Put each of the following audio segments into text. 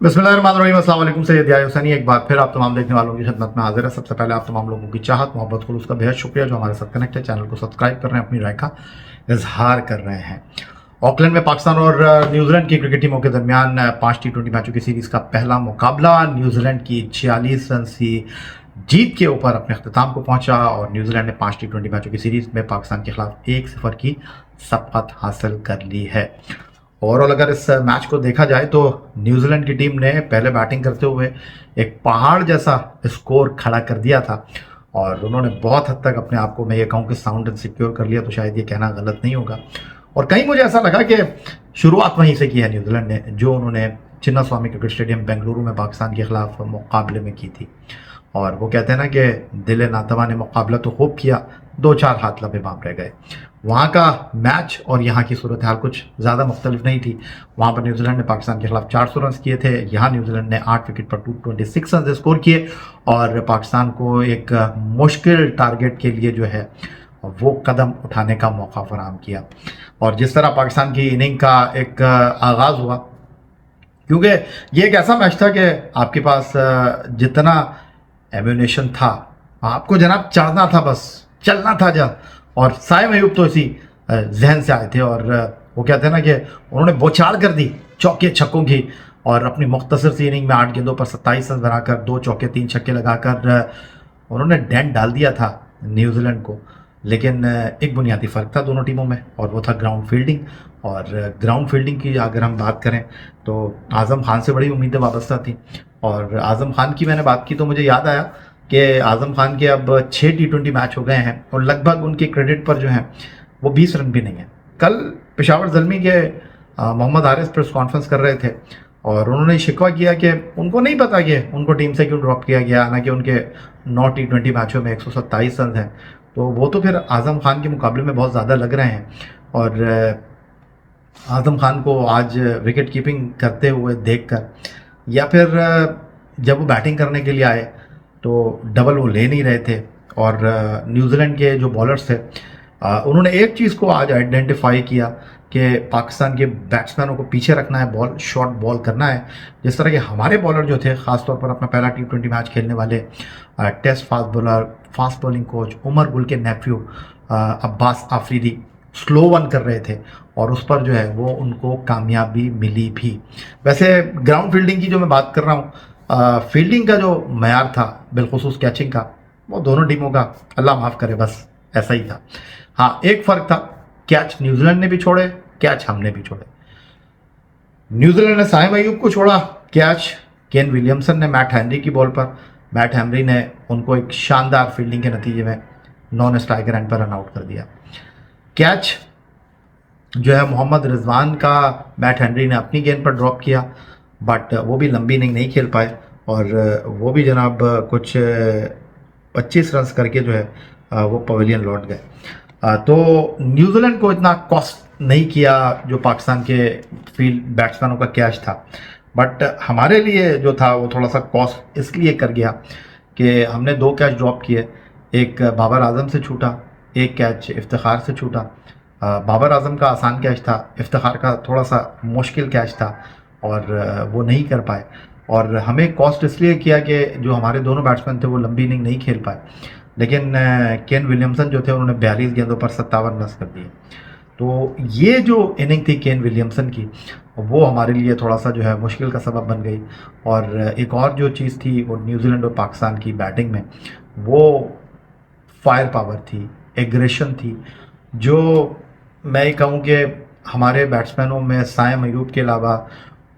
बिस्मिल्लाहिर्रहमानिर्रहीम, अस्सलाम वालेकुम। सैयद याह्या हुसैनी एक बार फिर आप तमाम देखने वालों की खिदमत में हाजिर है। सबसे पहले आप तमाम लोगों की चाहत मोहब्बत खुलूस का बेहद शुक्रिया जो हमारे साथ कनेक्ट है, चैनल को सब्सक्राइब कर रहे हैं, अपनी राय का इजहार कर रहे हैं। ऑकलैंड में पाकिस्तान और न्यूजीलैंड की क्रिकेट टीमों के दरमियान 5 T20 मैचों की सीरीज़ का पहला मुकाबला न्यूजीलैंड की 46 रन की जीत के ऊपर अपने अख्ताम को पहुंचा और न्यूजीलैंड ने 5 T20 मैचों की सीरीज़ में पाकिस्तान के खिलाफ 1-0 की सबकत हासिल कर ली है। ओवरऑल अगर इस मैच को देखा जाए तो न्यूजीलैंड की टीम ने पहले बैटिंग करते हुए एक पहाड़ जैसा स्कोर खड़ा कर दिया था और उन्होंने बहुत हद तक अपने आप को, मैं ये कहूँ कि साउंड एंड सिक्योर कर लिया, तो शायद ये कहना गलत नहीं होगा। और कहीं मुझे ऐसा लगा कि शुरुआत वहीं से की है न्यूजीलैंड ने, जो उन्होंने चिन्ना स्वामी क्रिकेट स्टेडियम बेंगलुरु में पाकिस्तान के खिलाफ मुकाबले में की थी। और वो कहते हैं ना कि दिल नातवा ने मुकाबला तो खूब किया, 2-4 हाथ लबे बाम रह गए। वहाँ का मैच और यहाँ की सूरत हाल कुछ ज़्यादा मुख्तलिफ नहीं थी। वहाँ पर न्यूजीलैंड ने पाकिस्तान के खिलाफ 400 रन किए थे, यहाँ न्यूजीलैंड ने 8 विकेट पर 226 रन स्कोर किए और पाकिस्तान को एक मुश्किल टारगेट के लिए जो है वो कदम उठाने का मौका फराहम किया। और जिस तरह पाकिस्तान की इनिंग का एक आगाज़ हुआ, क्योंकि ये एक ऐसा मैच था कि आपके पास जितना एम्यूनेशन था, आपको जनाब चढ़ना था, बस चलना था जा। और साइम अयूब तो इसी जहन से आए थे और वो कहते हैं ना कि उन्होंने बौछार कर दी चौके छक्कों की और अपनी मुख्तसर सी इनिंग में 8 गेंदों पर 27 रन बनाकर 2 चौके 3 छक्के लगाकर उन्होंने डेंट डाल दिया था न्यूजीलैंड को। लेकिन एक बुनियादी फ़र्क था दोनों टीमों में और वो था ग्राउंड फील्डिंग। और ग्राउंड फील्डिंग की अगर हम बात करें तो आज़म खान से बड़ी उम्मीदें वाबस्ता थी। और आज़म खान की मैंने बात की तो मुझे याद आया कि आज़म खान के अब 6 T20 मैच हो गए हैं और लगभग उनके क्रेडिट पर जो है वो 20 रन भी नहीं है। कल पेशावर ज़ल्मी के मोहम्मद हारिस प्रेस कॉन्फ्रेंस कर रहे थे और उन्होंने शिकवा किया कि उनको नहीं पता कि उनको टीम से क्यों ड्रॉप किया गया, हालांकि उनके 9 T20 मैचों में 127 रन हैं। तो वो तो फिर आज़म खान के मुकाबले में बहुत ज़्यादा लग रहे हैं। और आज़म खान को आज विकेट कीपिंग करते हुए देखकर, या फिर जब वो बैटिंग करने के लिए आए तो डबल वो ले नहीं रहे थे। और न्यूजीलैंड के जो बॉलर्स थे उन्होंने एक चीज़ को आज आइडेंटिफाई किया कि पाकिस्तान के बैट्समैनों को पीछे रखना है, बॉल शॉर्ट बॉल करना है। जिस तरह के हमारे बॉलर जो थे, ख़ासतौर पर अपना पहला T20 मैच खेलने वाले test fast bowling coach Umar Gul के nephew Abbas Afridi slow one कर रहे थे और उस पर जो है वो उनको कामयाबी मिली भी। वैसे ग्राउंड फील्डिंग की जो मैं बात कर रहा हूँ, फील्डिंग का जो मयार था, बिलखुसूस कैचिंग का, वो दोनों टीमों का अल्लाह माफ़ करे बस ऐसा ही था। हाँ, एक फ़र्क था, कैच न्यूजीलैंड ने भी छोड़े, कैच हमने भी छोड़े। न्यूजीलैंड ने साइम अयूब को छोड़ा कैच, केन विलियमसन ने मैट हेनरी की बॉल पर, मैट हेनरी ने उनको एक शानदार फील्डिंग के नतीजे में नॉन स्ट्राइकर एंड पर रन आउट कर दिया। कैच जो है मोहम्मद रिजवान का मैट हेनरी ने अपनी गेंद पर ड्रॉप किया, बट वो भी लंबी इनिंग नहीं खेल पाए और वो भी जनाब कुछ 25 रन करके जो है वो पवेलियन लौट गए। तो न्यूजीलैंड को इतना कॉस्ट नहीं किया जो पाकिस्तान के फील्ड बैट्समैनों का कैच था, बट हमारे लिए जो था वो थोड़ा सा कॉस्ट इसलिए कर गया कि हमने 2 कैच ड्रॉप किए, एक बाबर आजम से छूटा, एक कैच इफ्तिखार से छूटा। बाबर आजम का आसान कैच था, इफ्तिखार का थोड़ा सा मुश्किल कैच था और वो नहीं कर पाए। और हमें कॉस्ट इसलिए किया कि जो हमारे दोनों बैट्समैन थे वो लंबी इनिंग नहीं खेल पाए। लेकिन केन विलियमसन जो थे उन्होंने 42 गेंदों पर 57 रन कर दिए। तो ये जो इनिंग थी केन विलियमसन की, वो हमारे लिए थोड़ा सा जो है मुश्किल का सबब बन गई। और एक और जो चीज़ थी वो न्यूजीलैंड और पाकिस्तान की बैटिंग में वो फायर पावर थी, एग्रेशन थी, जो मैं ये कहूँ कि हमारे बैट्समैनों में साइम अयूब के अलावा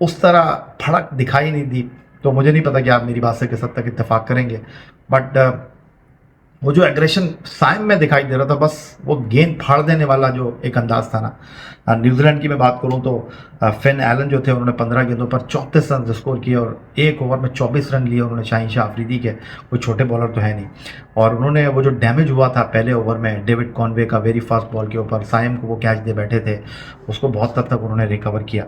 उस तरह फड़क दिखाई नहीं दी। तो मुझे नहीं पता कि आप मेरी बात से किस हद तक इत्तेफाक करेंगे, बट वो जो एग्रेशन साइम में दिखाई दे रहा था, बस वो गेंद फाड़ देने वाला जो एक अंदाज था ना। न्यूजीलैंड की मैं बात करूं तो फिन एलन जो थे उन्होंने 15 गेंदों पर 34 रन स्कोर किए और एक ओवर में 24 रन लिए उन्होंने शाहीन शाह अफरीदी के, कोई छोटे बॉलर तो है नहीं। और उन्होंने वो जो डैमेज हुआ था पहले ओवर में डेविड कॉनवे का वेरी फास्ट बॉल के ऊपर, साइम को वो कैच दे बैठे थे, उसको बहुत हद तक उन्होंने रिकवर किया।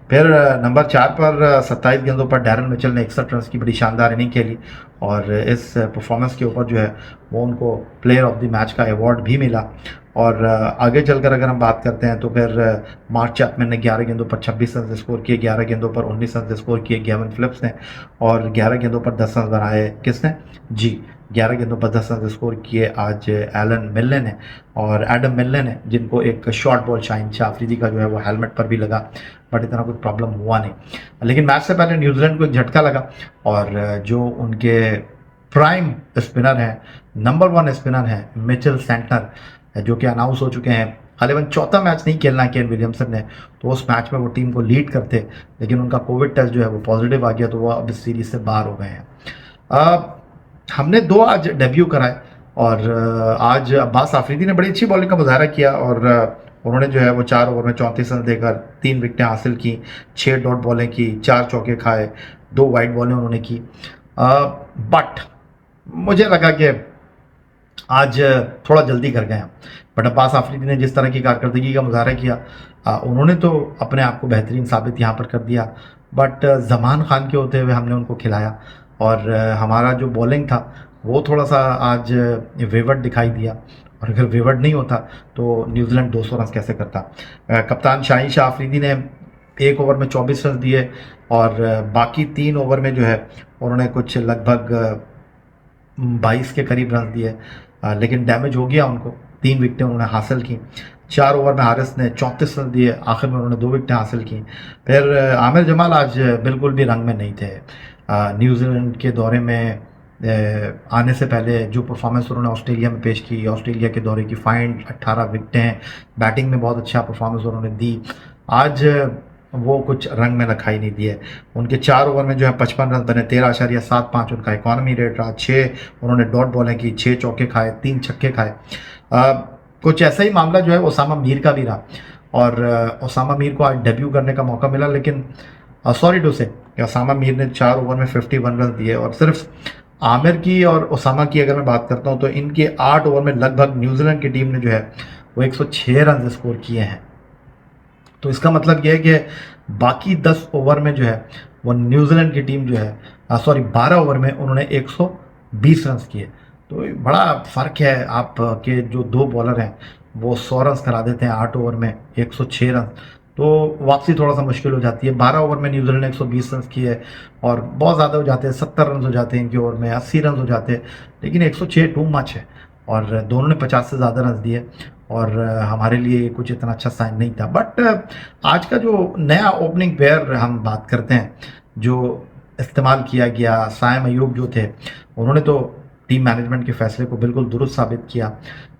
फिर नंबर 4 पर 27 गेंदों पर डैरन मिचेल ने 61 रन की बड़ी शानदार इनिंग खेली और इस परफॉर्मेंस के ऊपर जो है वो उनको प्लेयर ऑफ द मैच का अवार्ड भी मिला। और आगे चलकर अगर हम बात करते हैं तो फिर मार्क चैपमैन ने 11 गेंदों पर 26 रन स्कोर किए, 11 गेंदों पर 19 रन स्कोर किए गेवन फिलिप्स ने, और 11 गेंदों पर 10 रन बनाए किसने, जी 11 गेंदों पर 10 रन स्कोर किए आज एलन मिलने ने और एडम मिलने ने, जिनको एक शॉर्ट बॉल शाहीन शाह अफरीदी का जो है वो हेलमेट पर भी लगा, बट इतना कोई प्रॉब्लम हुआ नहीं। लेकिन मैच से पहले न्यूजीलैंड को एक झटका लगा और जो उनके प्राइम स्पिनर हैं, नंबर 1 स्पिनर हैं मिचेल सेंटनर, जो कि अनाउंस हो चुके हैं, हालांकि चौथा मैच नहीं खेलना केन विलियमसन ने, तो उस मैच में वो टीम को लीड करते, लेकिन उनका कोविड टेस्ट जो है वो पॉजिटिव आ गया, तो वो अब इस सीरीज से बाहर हो गए हैं। हमने 2 आज डेब्यू कराए और आज अब्बास आफरीदी ने बड़ी अच्छी बॉलिंग का मुजाहरा किया और उन्होंने जो है वो 4 ओवर में 34 रन देकर 3 विकेटें हासिल की, 6 डॉट बॉलें की, 4 चौके खाए, 2 वाइड बॉलें उन्होंने की। बट मुझे लगा कि आज थोड़ा जल्दी कर गए हैं, बट अब्बास आफरीदी ने जिस तरह की कारकर्दगी का मुजाहरा किया, उन्होंने तो अपने आप को बेहतरीन साबित यहाँ पर कर दिया, बट जमान खान के होते हुए हमने उनको खिलाया और हमारा जो बॉलिंग था वो थोड़ा सा आज वेवर्ड दिखाई दिया, और अगर वेवर्ड नहीं होता तो न्यूजीलैंड 200 रन कैसे करता। कप्तान शाहीन शाह अफरीदी ने 1 ओवर में 24 रन दिए और बाकी 3 ओवर में जो है उन्होंने कुछ लगभग 22 के करीब रन दिए, लेकिन डैमेज हो गया उनको, 3 विकेटें उन्होंने हासिल की। 4 ओवर में हारिस ने 34 रन दिए, आखिर में उन्होंने 2 विकेटें हासिल की। फिर आमिर जमाल आज बिल्कुल भी रंग में नहीं थे। न्यूजीलैंड के दौरे में आने से पहले जो परफॉर्मेंस उन्होंने ऑस्ट्रेलिया में पेश की, ऑस्ट्रेलिया के दौरे की फाइंड 18 विकेटें, बैटिंग में बहुत अच्छा परफॉर्मेंस उन्होंने दी, आज वो कुछ रंग में दिखाई नहीं दिए। उनके 4 ओवर में जो है 55 रन बने, 13.75 उनका इकॉनमी रेट रहा, 6 उन्होंने डॉट बॉलें की, 6 चौके खाए, 3 छक्के खाए। कुछ ऐसा ही मामला जो है ओसामा मीर का भी रहा और ओसामा मीर को आज डेब्यू करने का मौका मिला, लेकिन सॉरी टू से ओसामा मीर ने 4 ओवर में 51 रन दिए और सिर्फ आमिर की और ओसामा की अगर मैं बात करता हूं तो इनके 8 ओवर में लगभग न्यूजीलैंड की टीम ने जो है वो 106 रन स्कोर किए हैं। तो इसका मतलब यह है कि बाकी 10 ओवर में जो है वो न्यूजीलैंड की टीम जो है 12 ओवर में उन्होंने 120 रन किए। तो बड़ा फ़र्क है, आप के जो 2 बॉलर हैं वो 100 रन करा देते हैं 8 ओवर में 106 रन, तो वापसी थोड़ा सा मुश्किल हो जाती है। 12 ओवर में न्यूजीलैंड ने 120 रन किए और बहुत ज़्यादा हो जाते हैं, 70 रन हो जाते हैं इनके ओवर में, 80 रन हो जाते हैं, लेकिन 106 टू मच है और दोनों ने 50 से ज़्यादा रन दिए और हमारे लिए कुछ इतना अच्छा साइन नहीं था। बट आज का जो नया ओपनिंग पेयर हम बात करते हैं जो इस्तेमाल किया गया, साइम अयूब जो थे उन्होंने तो टीम मैनेजमेंट के फैसले को बिल्कुल दुरुस्त साबित किया,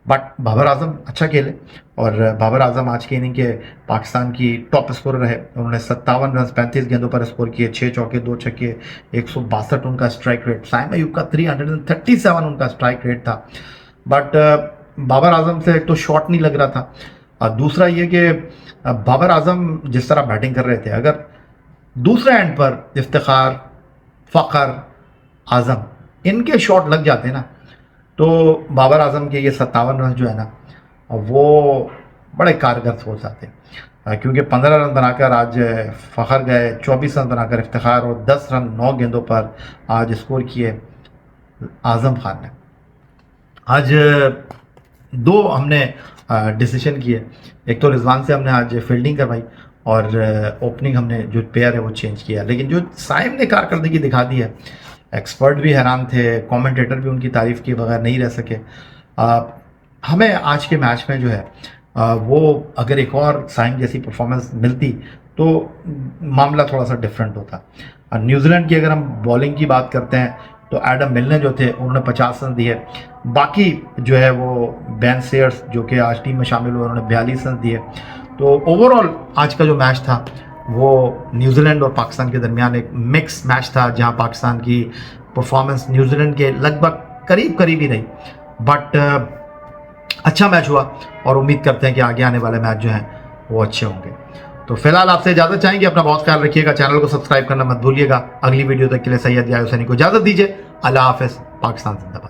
बट बाबर आजम अच्छा खेले और बाबर आजम आज के इनिंग के पाकिस्तान की टॉप स्कोरर रहे। उन्होंने 57 रन 35 गेंदों पर स्कोर किए, 6 चौके 2 छक्के, 162 उनका स्ट्राइक रेट। साइम अयूब का 337 उनका स्ट्राइक रेट था, बट बाबर आजम से एक तो शॉट नहीं लग रहा था और दूसरा ये कि बाबर आजम जिस तरह बैटिंग कर रहे थे, अगर दूसरे एंड पर इफ्तिखार, फ़खर, आजम इनके शॉट लग जाते ना तो बाबर आजम के ये 57 रन जो है ना वो बड़े कारगर हो जाते, क्योंकि 15 रन बनाकर आज फ़खर गए, 24 रन बनाकर इफ्तिखार और 10 रन 9 गेंदों पर आज स्कोर किए आज़म खान ने। आज 2 हमने डिसीजन किए, एक तो रिजवान से हमने आज फील्डिंग करवाई और ओपनिंग हमने जो पेयर है वो चेंज किया, लेकिन जो साइम ने कारकर्दगी दिखा दी है, एक्सपर्ट भी हैरान थे, कमेंटेटर भी उनकी तारीफ़ किए बगैर नहीं रह सके। हमें आज के मैच में जो है वो अगर एक और साइम जैसी परफॉर्मेंस मिलती तो मामला थोड़ा सा डिफरेंट होता। न्यूजीलैंड की अगर हम बॉलिंग की बात करते हैं तो एडम मिलने जो थे उन्होंने 50 रन दिए, बाकी जो है वो बेन सेयर्स जो कि आज टीम में शामिल हुए उन्होंने 42 रन दिए। तो ओवरऑल आज का जो मैच था वो न्यूजीलैंड और पाकिस्तान के दरमियान एक मिक्स मैच था, जहां पाकिस्तान की परफॉर्मेंस न्यूजीलैंड के लगभग करीब ही रही, बट अच्छा मैच हुआ और उम्मीद करते हैं कि आगे आने वाले मैच जो हैं वो अच्छे होंगे। तो फिलहाल आपसे इजाज़त चाहेंगे, अपना बहुत ख्याल रखिएगा, चैनल को सब्सक्राइब करना मत भूलिएगा। अगली वीडियो तक के लिए सैयद यायूब हुसैनी को इजाज़त दीजिए। अल्लाह हाफ़िज़। पाकिस्तान जिंदाबाद।